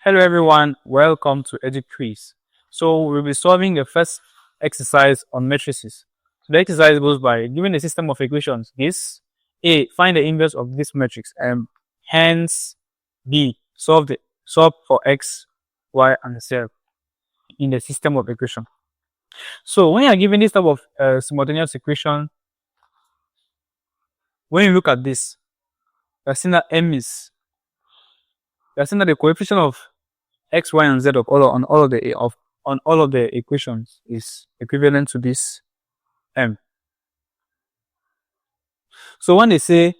Hello everyone, welcome to Educquiz. So we'll be solving the first exercise on matrices. So the exercise goes by given a system of equations. This A, find the inverse of this matrix, and hence B, solve for x, y, and z in the system of equation. So when you are given this type of simultaneous equation, when you look at this, you are seeing that the coefficient of x, y, and z on all of the equations is equivalent to this m. So when they say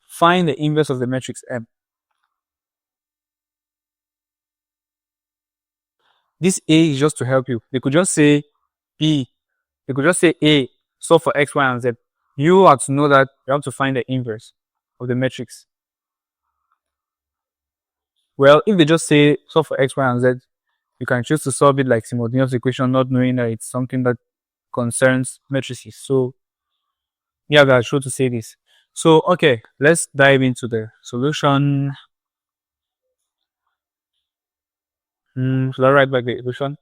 find the inverse of the matrix m, this A is just to help you. They could just say B, they could just say A, solve for x, y, and z. You have to know that you have to find the inverse of the matrix. Well, if they just say solve for x, y, and z, you can choose to solve it like simultaneous equation, not knowing that it's something that concerns matrices. So yeah, we are sure to say this. So okay, let's dive into the solution. Should I write back the equation?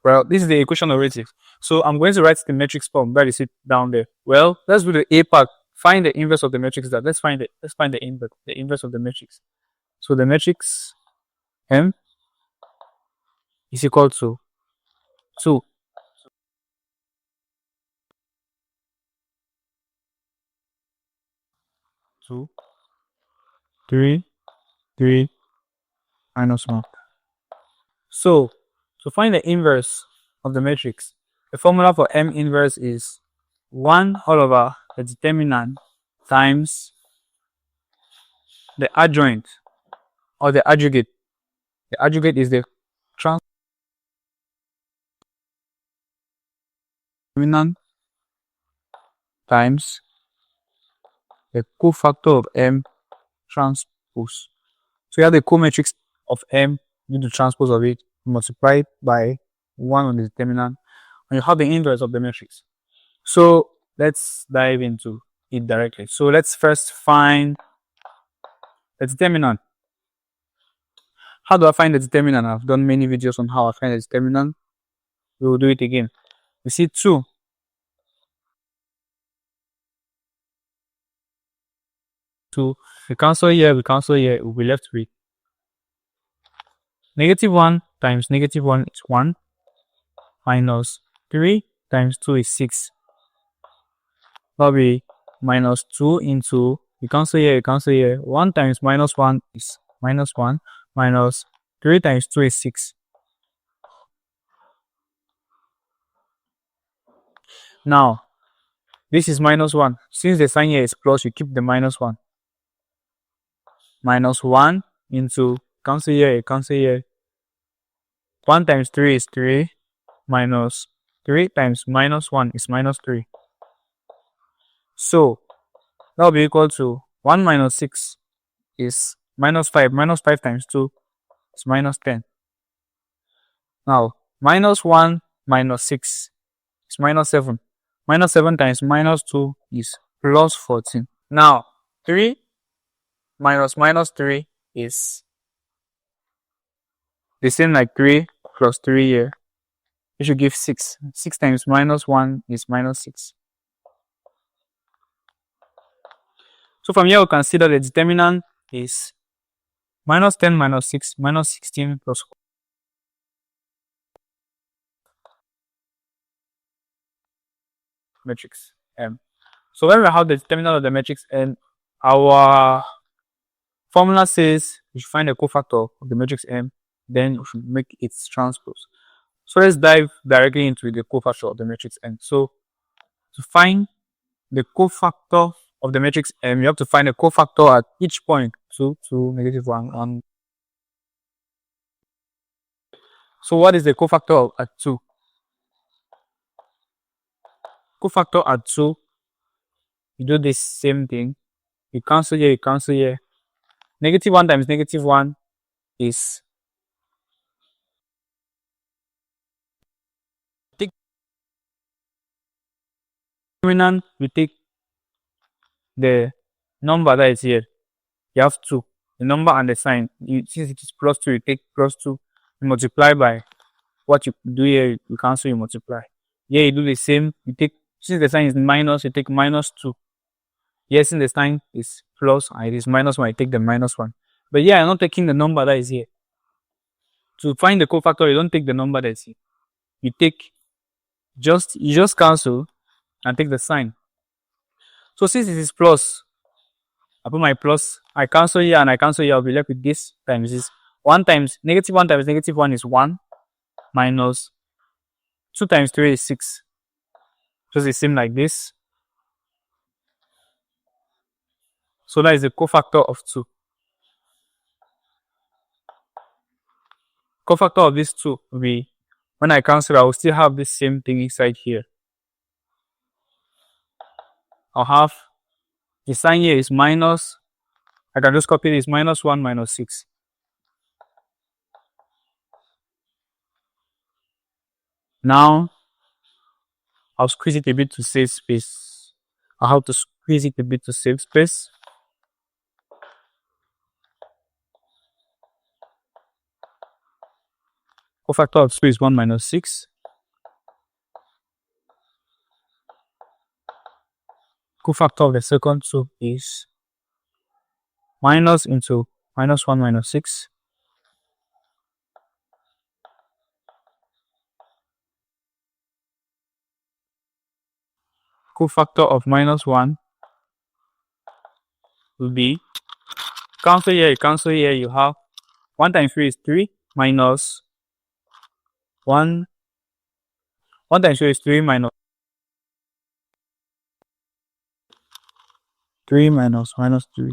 Well, this is the equation already. So I'm going to write the matrix form. That is it down there. Well, let's do the A part. Find the inverse of the matrix. Let's find the inverse of the matrix. So the matrix M is equal to 2. 2, 3, 3, minus 1. So to find the inverse of the matrix, the formula for M inverse is 1 all over the determinant times the adjoint or the aggregate. The aggregate is the determinant times the cofactor of M transpose. So you have the co-matrix of M, you do the transpose of it, multiply by 1 on the determinant, and you have the inverse of the matrix. So let's dive into it directly. So let's first find the determinant. How do I find the determinant? I've done many videos on how I find the determinant. We will do it again. We see 2. We cancel here, it will be left with negative 1 times negative 1 is 1, minus 3 times 2 is 6. That will be minus 2 into, we cancel here, 1 times minus 1 is minus 1, minus 3 times 2 is 6. Now, this is minus 1. Since the sign here is plus, you keep the minus 1. Minus 1 into, cancel here. 1 times 3 is 3, minus 3 times minus 1 is minus 3. So, that will be equal to 1 minus 6 is minus 5. Minus 5 times 2 is minus 10. Now, minus 1 minus 6 is minus 7. Minus 7 times minus 2 is plus 14. Now, 3 minus minus 3 is the same like 3 plus 3 here. It should give 6. 6 times minus 1 is minus 6. So from here, we can see that the determinant is minus 10 minus 6 minus 16 plus 4. Matrix M. So when we have the determinant of the matrix N, our formula says we should find the cofactor of the matrix M, then we should make its transpose. So let's dive directly into the cofactor of the matrix N. So to find the cofactor of the matrix M, you have to find a cofactor at each point, 2, 2, negative 1, 1. So what is the cofactor at 2? Cofactor at 2, you do this same thing. You cancel here. Negative 1 times negative 1 is determinant, we take the number that is here. You have 2. the number and the sign. Since it is plus 2, you take plus 2, you multiply by what you do here, you cancel, you multiply. Here you do the same, you take, since the sign is minus, you take minus 2. Here, since the sign is plus and it is minus 1, you take the minus 1. But here, I'm not taking the number that is here. To find the cofactor, you don't take the number that is here. You just cancel and take the sign. So since it is plus, I put my plus, I cancel here and I cancel here, I'll be left with this times this. 1 times negative 1 times negative 1 is 1 minus 2 times 3 is 6. Just the same like this. So that is the cofactor of 2. Cofactor of this 2 will be, when I cancel, I will still have this same thing inside here. I'll have the sign here is minus. I can just copy this minus 1 minus 6. Now, I'll squeeze it a bit to save space. I'll have to squeeze it a bit to save space. Cofactor of 2 is 1 minus 6. Cofactor of the second 2 is minus into minus 1 minus 6. Cofactor of minus 1 will be, cancel here, you have 1 times 3 is 3 minus 1. 1 times 3 is 3 minus 3 minus minus 3.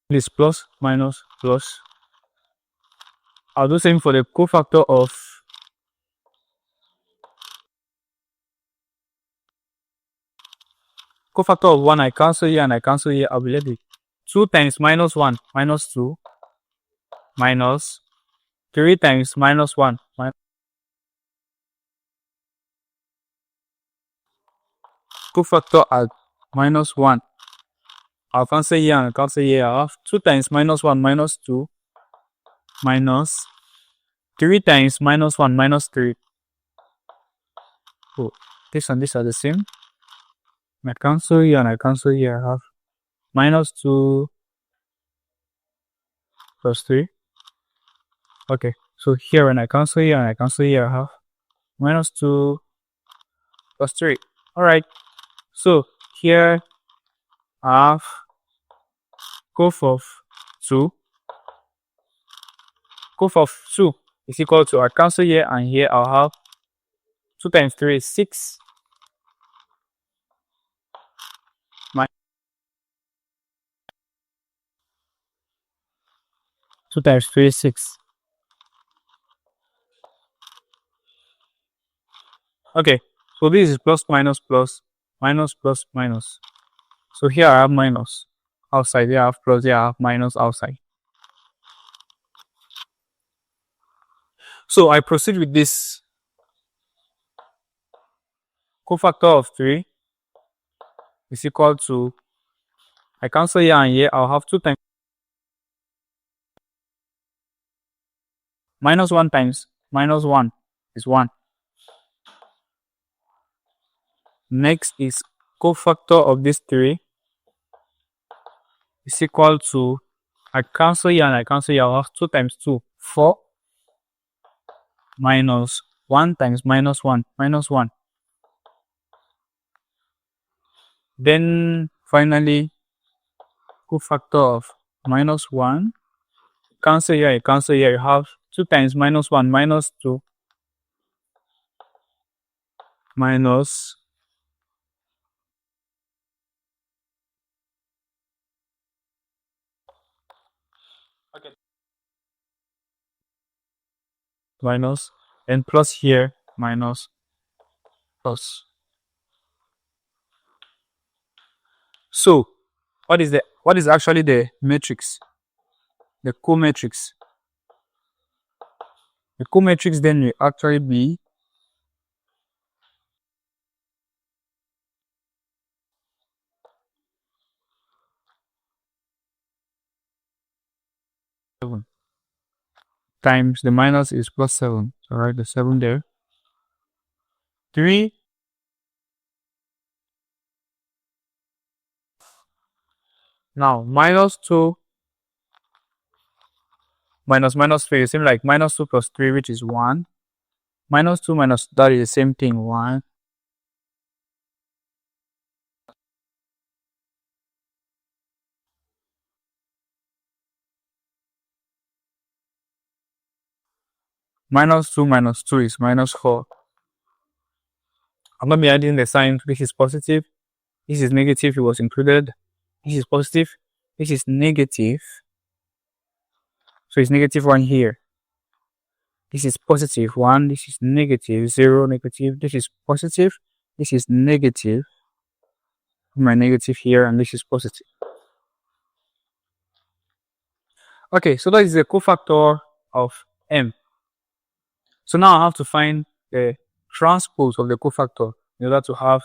This plus minus plus. I'll do the same for the cofactor of cofactor of 1. I cancel here and I cancel here. I'll be left with 2 times minus 1 minus 2 minus 3 times minus 1 minus cofactor at minus 1. I'll cancel here and I'll cancel here. I have 2 times minus 1 minus 2 minus 3 times minus 1 minus 3. Oh, this and this are the same. I cancel here and I cancel here. I have minus 2 plus 3. Okay, so here when I cancel here and I cancel here, I have minus 2 plus 3. Alright, so here I have cof of 2. Cof of 2 is equal to, I cancel here and here I'll have 2 times 3 is 6. 2 times 3 is 6. Okay, so this is plus minus plus minus plus minus. So here I have minus outside, here I have plus, here I have minus outside. So I proceed with this. Cofactor of 3 is equal to, I cancel here and here, I'll have 2 times minus 1 times minus 1 is 1. Next is cofactor of this 3 is equal to, I cancel here and I cancel here, I'll have 2 times 2, 4 minus 1 times minus 1, minus 1. Then finally, cofactor of minus 1, cancel here, you have 2 times minus 1 minus 2 minus minus and plus here minus plus. So what is actually the matrix? The co-matrix. The co-matrix then will actually be 7 times the minus is plus 7. So write the 7 there. 3 now minus 2 minus minus 3 is same like minus 2 plus 3, which is 1. Minus 2 minus that is the same thing, 1. Minus 2 minus 2 is minus 4. I'm not be adding the sign. This is positive. This is negative. It was included. This is positive. This is negative. So it's negative 1 here. This is positive 1. This is negative 0, negative. This is positive. This is negative. My negative here, and this is positive. Okay, so that is the cofactor of M. So now I have to find the transpose of the cofactor in order to have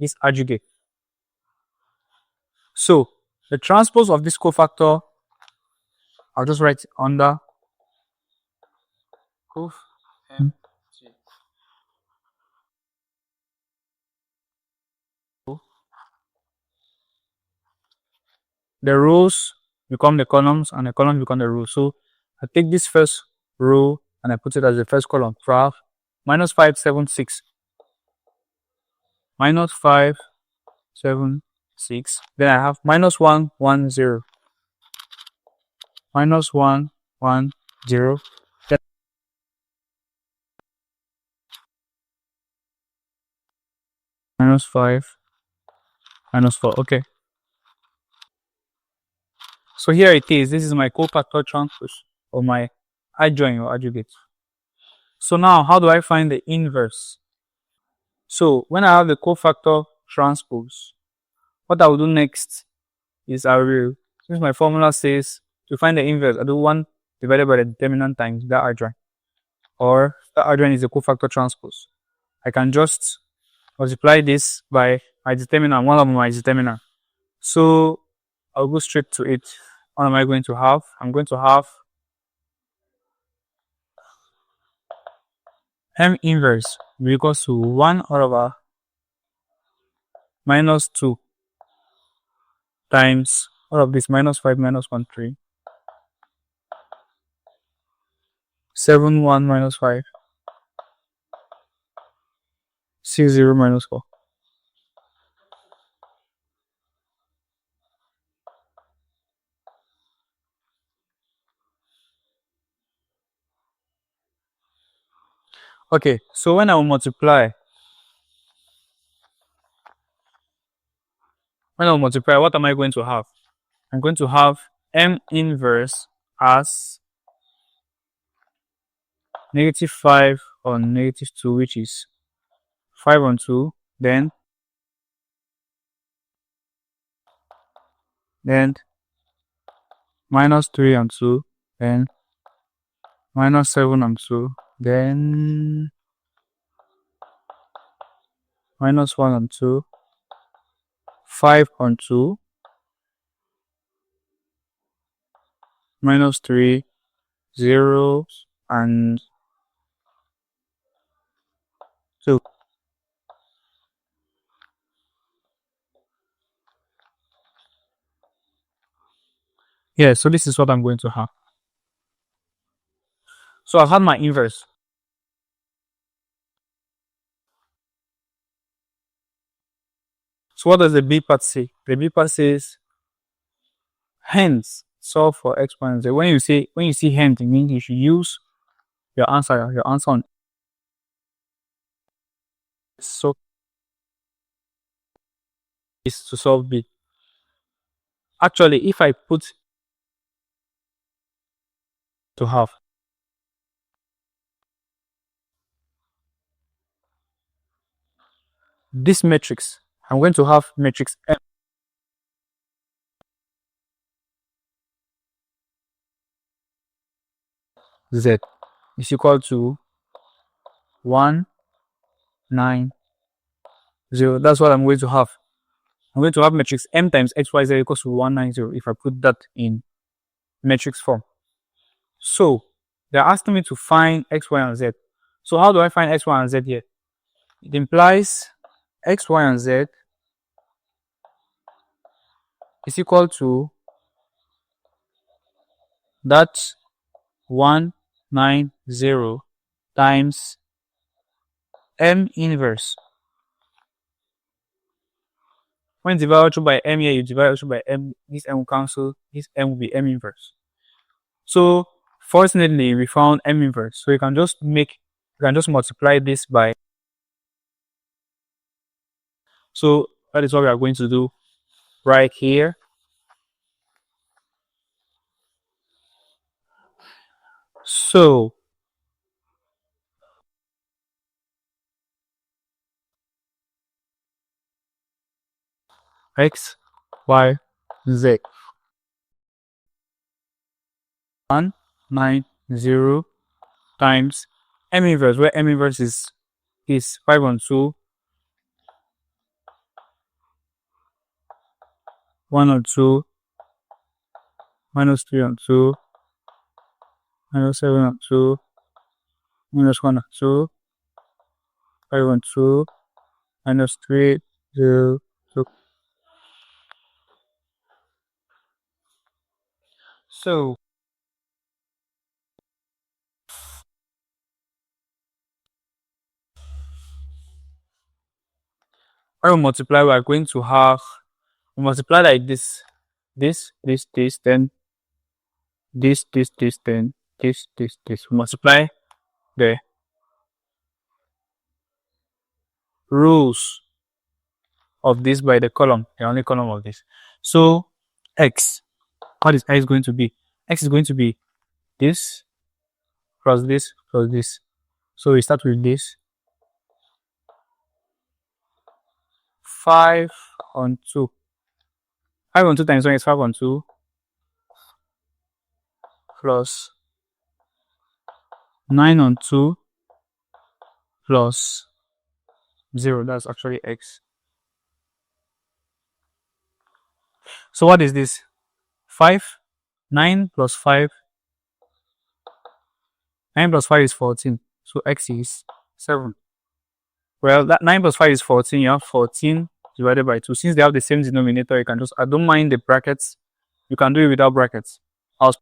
this adjugate. So the transpose of this cofactor, I'll just write under cof M. The rows become the columns and the columns become the rows. So I take this first row and I put it as the first column. Graph minus 5, 7, 6. Minus 5, 7, 6. Then I have minus 1, 1, 0. Minus 1, 1, 0. Then minus 5, minus 4. Okay. So here it is. This is my cofactor transpose or my adjoint or adjugate. So now how do I find the inverse? So when I have the cofactor transpose, what I will do next is I will, since my formula says to find the inverse, I do 1 divided by the determinant times that adjoint, or that adjoint is the cofactor transpose. I can just multiply this by my determinant, one of my determinant. So I'll go straight to it. What am I going to have? I'm going to have M inverse equals to 1 over minus 2 times all of this minus 5 minus 1, 3. 7, 1 minus 5. 6, 0 minus 4. Okay, so when I will multiply, what am I going to have? I'm going to have M inverse as negative 5 on negative 2, which is 5 on 2, then minus 3 on 2, then minus 7 on 2, then minus 1 on 2, 5 on 2, minus 3, 0, and 2. Yeah, so this is what I'm going to have. So I've had my inverse. So what does the B part say? The B part says, hence solve for exponents. When you see hence, it means you should use your answer on. So is to solve B. Actually, if I put to have this matrix, I'm going to have matrix M Z is equal to 1, 9, 0. That's what I'm going to have. I'm going to have matrix M times XYZ equals to 1, 9, 0 if I put that in matrix form. So they're asking me to find x, y, and z. So how do I find x, y, and z here? It implies x, y, and z is equal to that 190 times m inverse. When you divide through by m here, you divide through by m. This m will cancel. This m will be m inverse. So fortunately, we found m inverse. So you can just multiply this by. So that is what we are going to do right here. So x, y, z. 190 times m inverse, where m inverse is 5 on 2, 1 on 2, minus 3 on 2, minus 7 on 2, minus 1 on 2, 5 on 2, minus 3, 0, 2. So when we multiply, we are going to have, we multiply like this, this, then this, then this. We multiply the rows of this by the column, the only column of this. So x, what is x going to be? X is going to be this plus this plus this. So we start with this 5 on 2. 5 on 2 times 1 is 5 on 2 plus 9 on 2 plus 0. That's actually x. So what is this? 5, 9 plus 5. 9 plus 5 is 14. So x is 7. Well, that 9 plus 5 is 14. You have 14 divided by 2. Since they have the same denominator, you can just, I don't mind the brackets. You can do it without brackets. You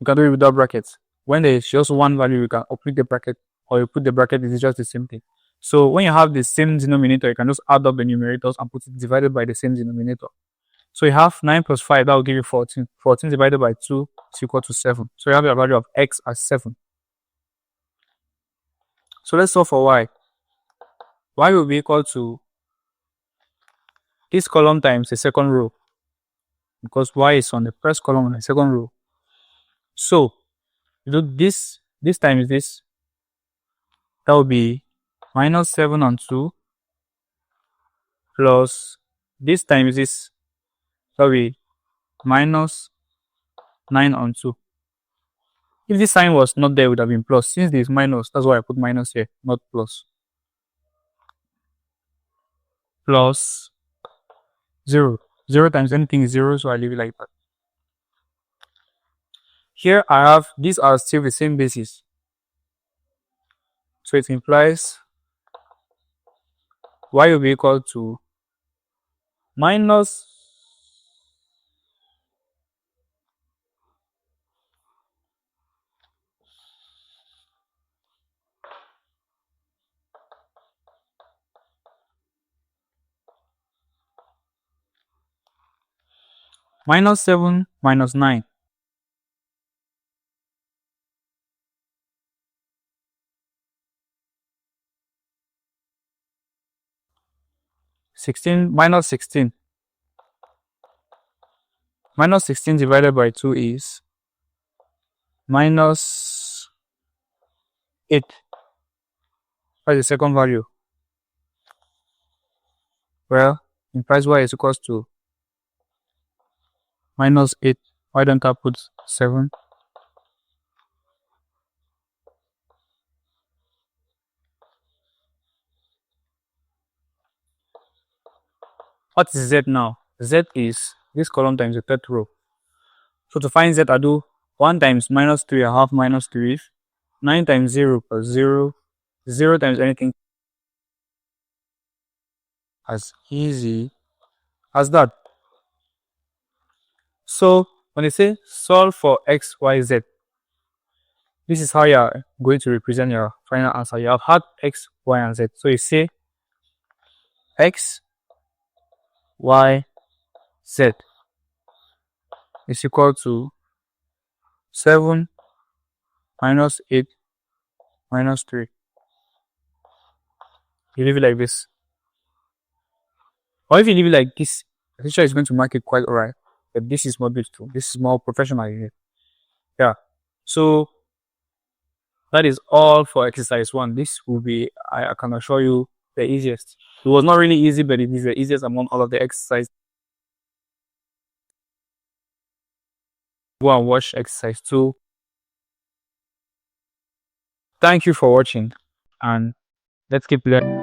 can do it without brackets. When there is just one value, you can open the bracket, or you put the bracket, it is just the same thing. So when you have the same denominator, you can just add up the numerators and put it divided by the same denominator. So you have 9 plus 5, that will give you 14. 14 divided by 2 is equal to 7. So you have your value of x as 7. So let's solve for y. Y will be equal to this column times the second row, because y is on the first column on the second row. So you do this times this, that will be minus 7 on 2 plus this times this, that will be minus 9 on 2. If this sign was not there, it would have been plus. Since there is minus, that's why I put minus here, not plus. Plus 0. 0 times anything is 0, so I leave it like that. Here I have, these are still the same basis. So it implies y will be equal to minus minus 7 minus 9. Minus 16. Minus 16 divided by 2 is minus 8. That's the second value. Well, implies y is equals to minus 8. Why don't I put 7? What is z now? Z is this column times the third row. So to find Z, I do 1 times minus 3, I have minus 3. 9 times 0 plus 0. 0 times anything. As easy as that. So when they say solve for x, y, z, this is how you are going to represent your final answer. You have had x, y, and z. So you say x, y, z is equal to 7 minus 8 minus 3. You leave it like this. Or if you leave it like this, the teacher is going to mark it quite alright. But this is more beautiful. This is more professional. Yeah. So that is all for exercise 1. This will be, I can assure you, the easiest. It was not really easy, but it is the easiest among all of the exercises. Go and watch exercise 2. Thank you for watching, and let's keep learning.